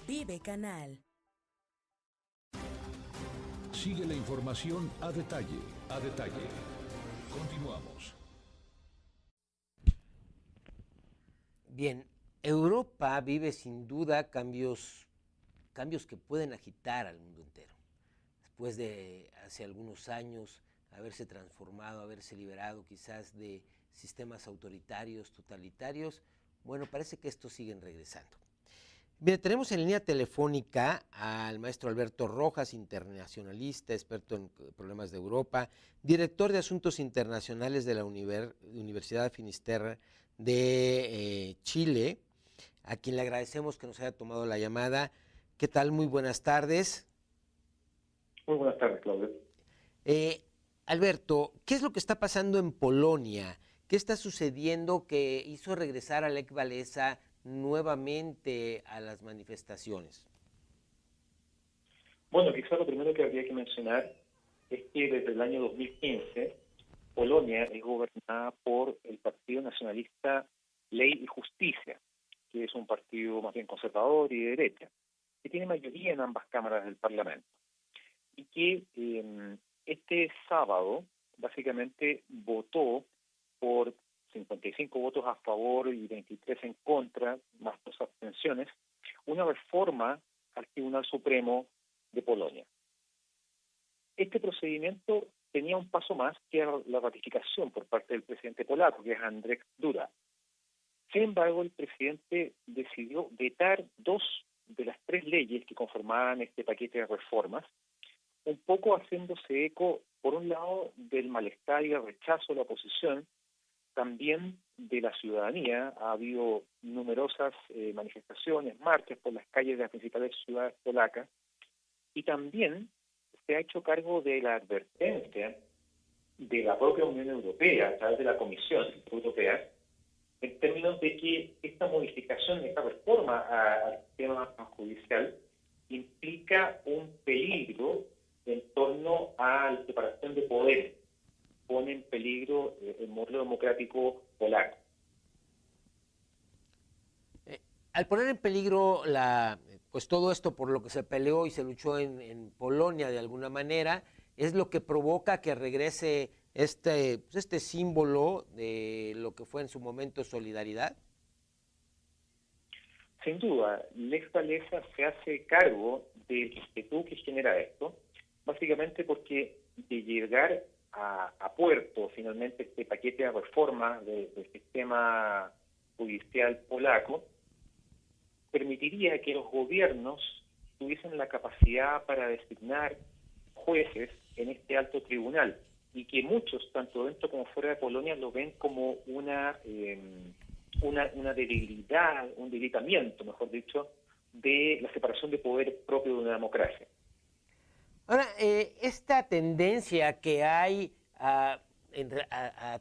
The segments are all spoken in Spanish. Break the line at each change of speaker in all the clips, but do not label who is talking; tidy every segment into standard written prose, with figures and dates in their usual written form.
Vive Canal.
Sigue la información a detalle, a detalle. Continuamos.
Bien, Europa vive sin duda cambios que pueden agitar al mundo entero. Después de hace algunos años haberse transformado, haberse liberado quizás de sistemas autoritarios, totalitarios, bueno, parece que estos siguen regresando. Bien, tenemos en línea telefónica al maestro Alberto Rojas, internacionalista, experto en problemas de Europa, director de Asuntos Internacionales de la Universidad de Finisterre de Chile, a quien le agradecemos que nos haya tomado la llamada. ¿Qué tal? Muy buenas tardes.
Muy buenas tardes, Claudio.
Alberto, ¿qué es lo que está pasando en Polonia? ¿Qué está sucediendo que hizo regresar a Lech Wałęsa nuevamente a las manifestaciones?
Bueno, quizás lo primero que habría que mencionar es que desde el año 2015 Polonia es gobernada por el Partido Nacionalista Ley y Justicia, que es un partido más bien conservador y de derecha, que tiene mayoría en ambas cámaras del Parlamento, y que este sábado básicamente votó por 55 votos a favor y 23 en contra, más 2 abstenciones, una reforma al Tribunal Supremo de Polonia. Este procedimiento tenía un paso más, que era la ratificación por parte del presidente polaco, que es Andrzej Duda. Sin embargo, el presidente decidió vetar 2 de las 3 leyes que conformaban este paquete de reformas, un poco haciéndose eco, por un lado, del malestar y el rechazo de la oposición, también de la ciudadanía. Ha habido numerosas manifestaciones, marchas por las calles de las principales ciudades polacas, y también se ha hecho cargo de la advertencia de la propia Unión Europea, a través de la Comisión Europea, en términos de que esta modificación, esta reforma al sistema judicial, implica un peligro en torno a la separación de poderes, pone en peligro el modelo democrático polaco.
Al poner en peligro pues todo esto por lo que se peleó y se luchó en Polonia de alguna manera, es lo que provoca que regrese este símbolo de lo que fue en su momento solidaridad.
Sin duda, Lech Wałęsa se hace cargo del ímpetu que genera esto, básicamente porque de llegar a puerto finalmente este paquete de reforma del sistema judicial polaco, permitiría que los gobiernos tuviesen la capacidad para designar jueces en este alto tribunal, y que muchos, tanto dentro como fuera de Polonia, lo ven como una debilidad, un debilitamiento, mejor dicho, de la separación de poderes propio de una democracia.
Ahora, esta tendencia que hay a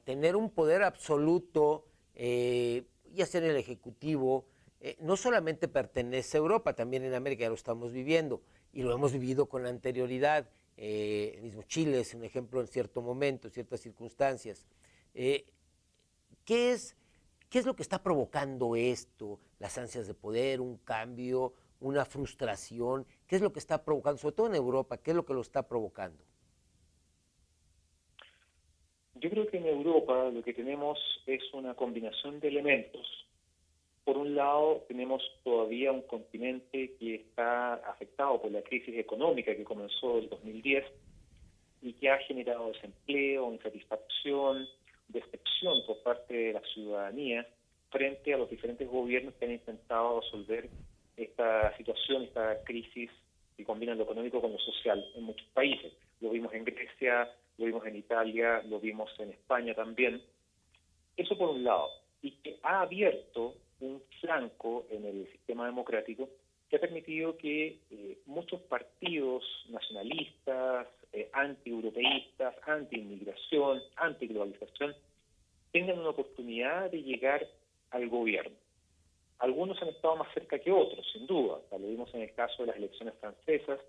tener un poder absoluto, ya sea en el Ejecutivo, no solamente pertenece a Europa, también en América ya lo estamos viviendo, y lo hemos vivido con anterioridad. El mismo Chile es un ejemplo en cierto momento, en ciertas circunstancias. ¿Qué es lo que está provocando esto? Las ansias de poder, un cambio, una frustración. ¿Qué es lo que está provocando, sobre todo en Europa? ¿Qué es lo que lo está provocando?
Yo creo que en Europa lo que tenemos es una combinación de elementos. Por un lado, tenemos todavía un continente que está afectado por la crisis económica que comenzó en el 2010 y que ha generado desempleo, insatisfacción, decepción por parte de la ciudadanía frente a los diferentes gobiernos que han intentado resolver esta situación, esta crisis que combina lo económico con lo social en muchos países. Lo vimos en Grecia, lo vimos en Italia, lo vimos en España también. Eso por un lado, y que ha abierto un flanco en el sistema democrático que ha permitido que muchos partidos nacionalistas, anti-europeístas, anti-inmigración, anti-globalización, tengan una oportunidad de llegar al gobierno. Algunos han estado más cerca que otros, sin duda. O sea, lo vimos en el caso de las elecciones francesas.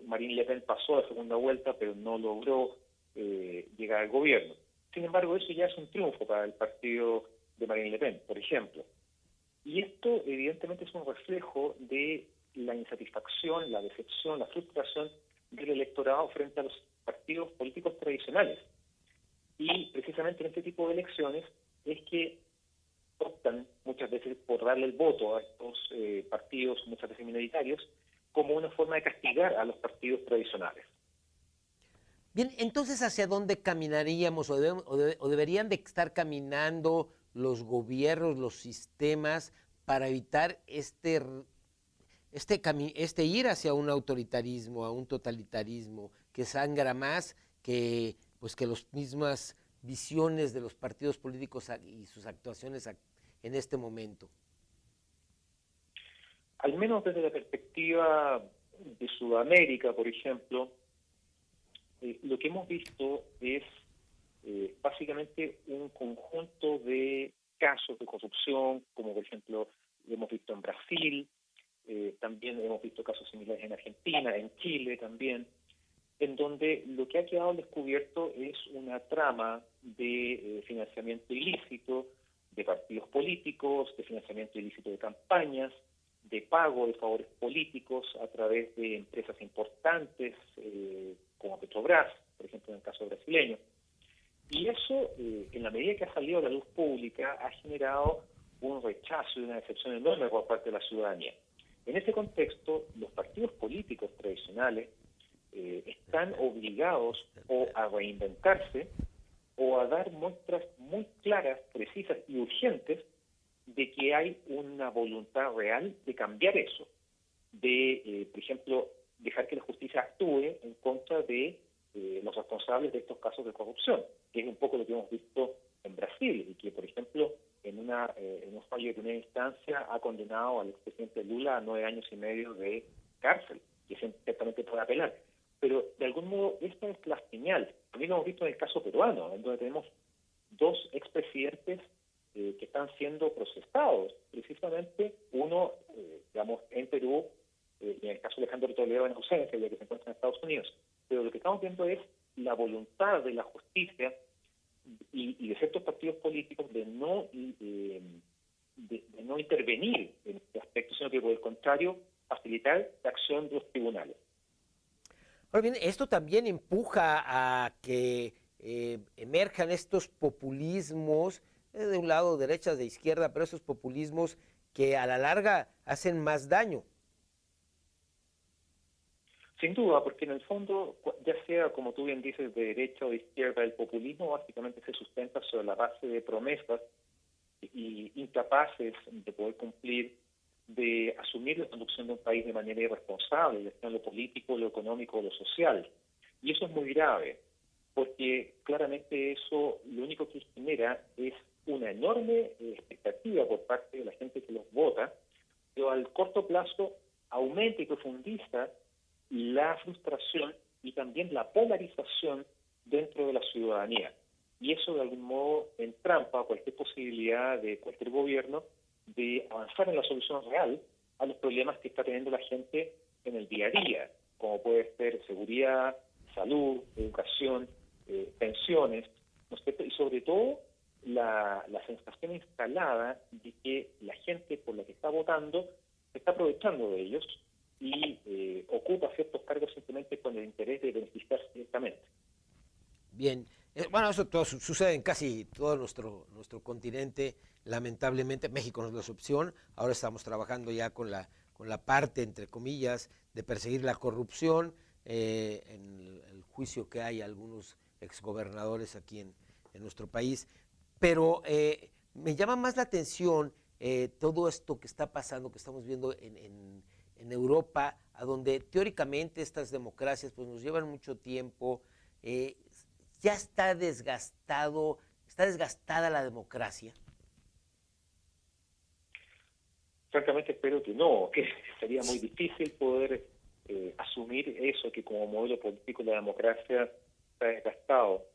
Marine Le Pen pasó a segunda vuelta, pero no logró llegar al gobierno. Sin embargo, eso ya es un triunfo para el partido de Marine Le Pen, por ejemplo. Y esto, evidentemente, es un reflejo de la insatisfacción, la decepción, la frustración del electorado frente a los partidos políticos tradicionales. Y precisamente en este tipo de elecciones es que optan muchas veces por darle el voto a estos partidos, muchas veces minoritarios, como una forma de castigar a los partidos tradicionales.
Bien, entonces, ¿hacia dónde caminaríamos o deberían de estar caminando los gobiernos, los sistemas, para evitar este ir hacia un autoritarismo, a un totalitarismo que sangra más que, pues, que las mismas visiones de los partidos políticos y sus actuaciones en este momento?
Al menos desde la perspectiva de Sudamérica, por ejemplo, lo que hemos visto es básicamente un conjunto de casos de corrupción, como por ejemplo lo hemos visto en Brasil, también hemos visto casos similares en Argentina, en Chile también, en donde lo que ha quedado al descubierto es una trama de financiamiento ilícito de partidos políticos, de financiamiento ilícito de campañas, de pago de favores políticos a través de empresas importantes como Petrobras, por ejemplo en el caso brasileño. Y eso, en la medida que ha salido a la luz pública, ha generado un rechazo y una decepción enorme por parte de la ciudadanía. En ese contexto, los partidos políticos tradicionales están obligados o a reinventarse o a dar muestras muy claras, precisas y urgentes de que hay una voluntad real de cambiar eso, de, por ejemplo, dejar que la justicia actúe en contra de los responsables de estos casos de corrupción, que es un poco lo que hemos visto en Brasil, y que, por ejemplo, en un fallo de primera instancia ha condenado al expresidente Lula a 9 años y medio de cárcel, que ciertamente puede apelar. Pero, de algún modo, esta es la señal. También lo hemos visto en el caso peruano, en donde tenemos 2 expresidentes que están siendo procesados, precisamente uno, digamos, en Perú, y en el caso de Alejandro Toledo en ausencia, ya que se encuentra en Estados Unidos. Pero lo que estamos viendo es la voluntad de la justicia y de ciertos partidos políticos de no intervenir en este aspecto, sino que por el contrario, facilitar la acción de los tribunales.
Ahora bien, esto también empuja a que emerjan estos populismos, de un lado derecha, de izquierda, pero esos populismos que a la larga hacen más daño.
Sin duda, porque en el fondo, ya sea, como tú bien dices, de derecha o de izquierda, el populismo básicamente se sustenta sobre la base de promesas y incapaces de poder cumplir, de asumir la conducción de un país de manera irresponsable, ya sea en lo político, lo económico o lo social. Y eso es muy grave, porque claramente eso lo único que genera es una enorme expectativa por parte de la gente que los vota, pero al corto plazo aumenta y profundiza la frustración y también la polarización dentro de la ciudadanía. Y eso de algún modo entrampa cualquier posibilidad de cualquier gobierno de avanzar en la solución real a los problemas que está teniendo la gente en el día a día, como puede ser seguridad, salud, educación, pensiones, ¿no es cierto? Y sobre todo la sensación instalada de que la gente por la que está votando se está aprovechando de ellos y ocupa ciertos cargos simplemente con el interés de beneficiarse directamente.
Bien, bueno, eso todo sucede en casi todo nuestro continente, lamentablemente. México no es la excepción. Ahora estamos trabajando ya con la parte, entre comillas, de perseguir la corrupción, en el juicio que hay a algunos exgobernadores aquí en nuestro país. Pero me llama más la atención todo esto que está pasando, que estamos viendo en Europa, a donde teóricamente estas democracias pues nos llevan mucho tiempo. Ya está desgastada la democracia.
Francamente espero que no, que sería muy difícil poder asumir eso, que como modelo político la democracia está desgastado.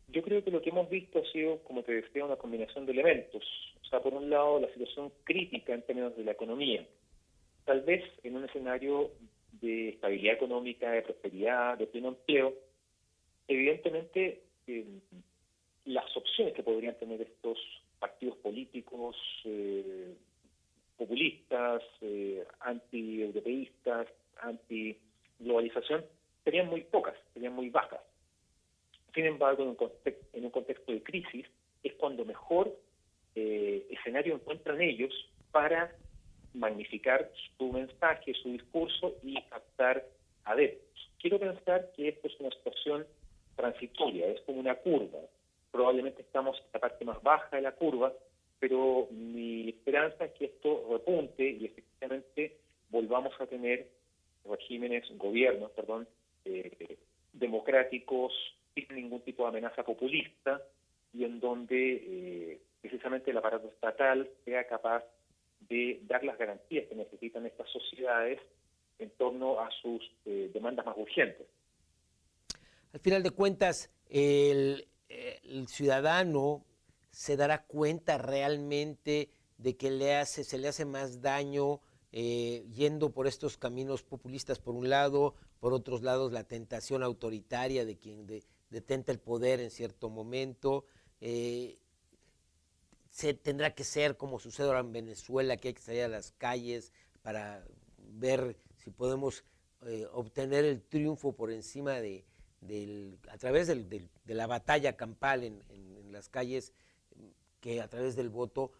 Yo creo que lo que hemos visto ha sido, como te decía, una combinación de elementos. O sea, por un lado, la situación crítica en términos de la economía. Tal vez en un escenario de estabilidad económica, de prosperidad, de pleno empleo, evidentemente las opciones que podrían tener estos partidos políticos populistas, anti-europeístas, anti-globalización, serían muy pocas, serían muy bajas. Sin embargo, en un contexto de crisis, es cuando mejor escenario encuentran ellos para magnificar su mensaje, su discurso y captar adeptos. Quiero pensar que esto es una situación transitoria, es como una curva. Probablemente estamos en la parte más baja de la curva, pero mi esperanza es que esto repunte y efectivamente volvamos a tener gobiernos, democráticos, sin ningún tipo de amenaza populista y en donde precisamente el aparato estatal sea capaz de dar las garantías que necesitan estas sociedades en torno a sus demandas más urgentes.
Al final de cuentas, el ciudadano se dará cuenta realmente de que se le hace más daño yendo por estos caminos populistas por un lado, por otros lados la tentación autoritaria de quien detenta el poder en cierto momento. Se tendrá que ser como sucede ahora en Venezuela, que hay que salir a las calles para ver si podemos obtener el triunfo por encima a través de la batalla campal en las calles, que a través del voto.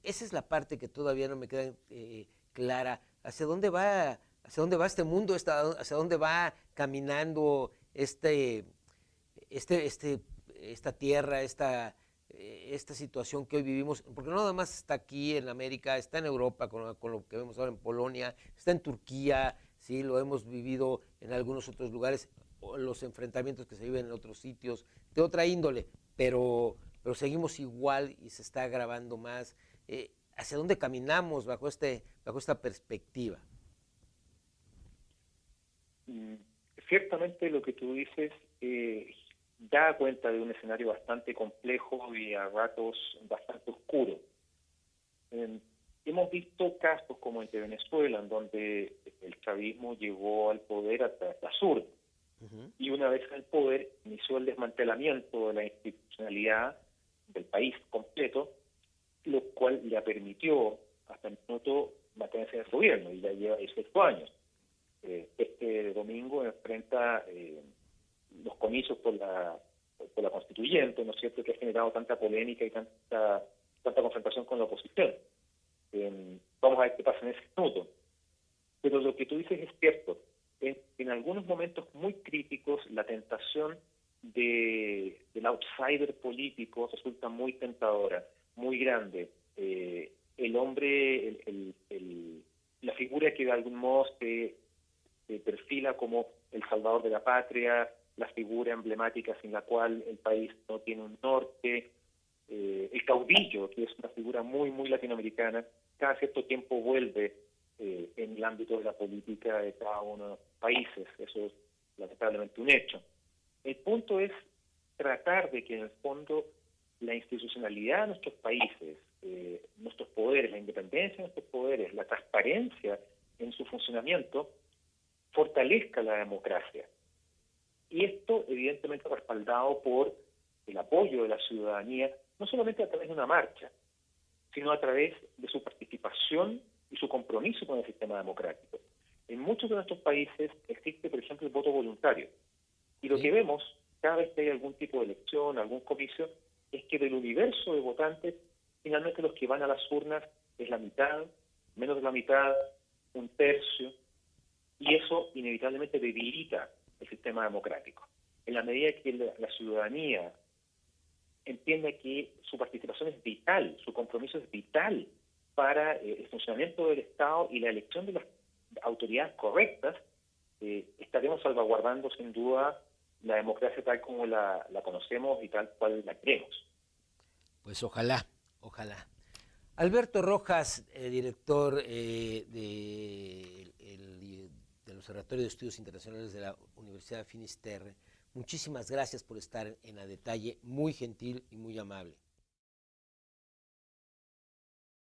Esa es la parte que todavía no me queda clara. ¿Hacia dónde va este mundo? ¿Hacia dónde va caminando esta tierra, esta situación que hoy vivimos? Porque no nada más está aquí en América, está en Europa con lo que vemos ahora en Polonia, está en Turquía, sí, lo hemos vivido en algunos otros lugares, los enfrentamientos que se viven en otros sitios de otra índole, pero seguimos igual y se está agravando más. ¿Hacia dónde caminamos bajo esta perspectiva?
Ciertamente lo que tú dices da cuenta de un escenario bastante complejo y a ratos bastante oscuro. Hemos visto casos como el de Venezuela, en donde el chavismo llegó al poder a través de la urnas. Y una vez en el poder inició el desmantelamiento de la institucionalidad del país completo, lo cual le permitió hasta el minuto mantenerse en el gobierno, y ya lleva 18 años. Este domingo enfrenta los comicios por la constituyente, ¿no es cierto?, que ha generado tanta polémica y tanta confrontación con la oposición. Vamos a ver qué pasa en ese minuto. Pero lo que tú dices es cierto. En algunos momentos muy críticos, la tentación del outsider político resulta muy tentadora, muy grande. El hombre, la figura que de algún modo se perfila como el salvador de la patria, la figura emblemática sin la cual el país no tiene un norte, el caudillo, que es una figura muy, muy latinoamericana, cada cierto tiempo vuelve en el ámbito de la política de cada uno de los países. Eso es lamentablemente un hecho. El punto es tratar de que en el fondo la institucionalidad de nuestros países, nuestros poderes, la independencia de nuestros poderes, la transparencia en su funcionamiento, fortalezca la democracia. Y esto evidentemente respaldado por el apoyo de la ciudadanía, no solamente a través de una marcha, sino a través de su participación y su compromiso con el sistema democrático. En muchos de nuestros países existe, por ejemplo, el voto voluntario. Y lo que vemos cada vez que hay algún tipo de elección, algún comicio, es que del universo de votantes, finalmente los que van a las urnas es la mitad, menos de la mitad, un tercio, y eso inevitablemente debilita el sistema democrático. En la medida que la ciudadanía entienda que su participación es vital, su compromiso es vital para el funcionamiento del Estado y la elección de las autoridades correctas, estaremos salvaguardando sin duda la democracia tal como la conocemos y tal cual la queremos.
Pues ojalá. Alberto Rojas, director del Observatorio de Estudios Internacionales de la Universidad de Finisterre, muchísimas gracias por estar en A Detalle, muy gentil y muy amable.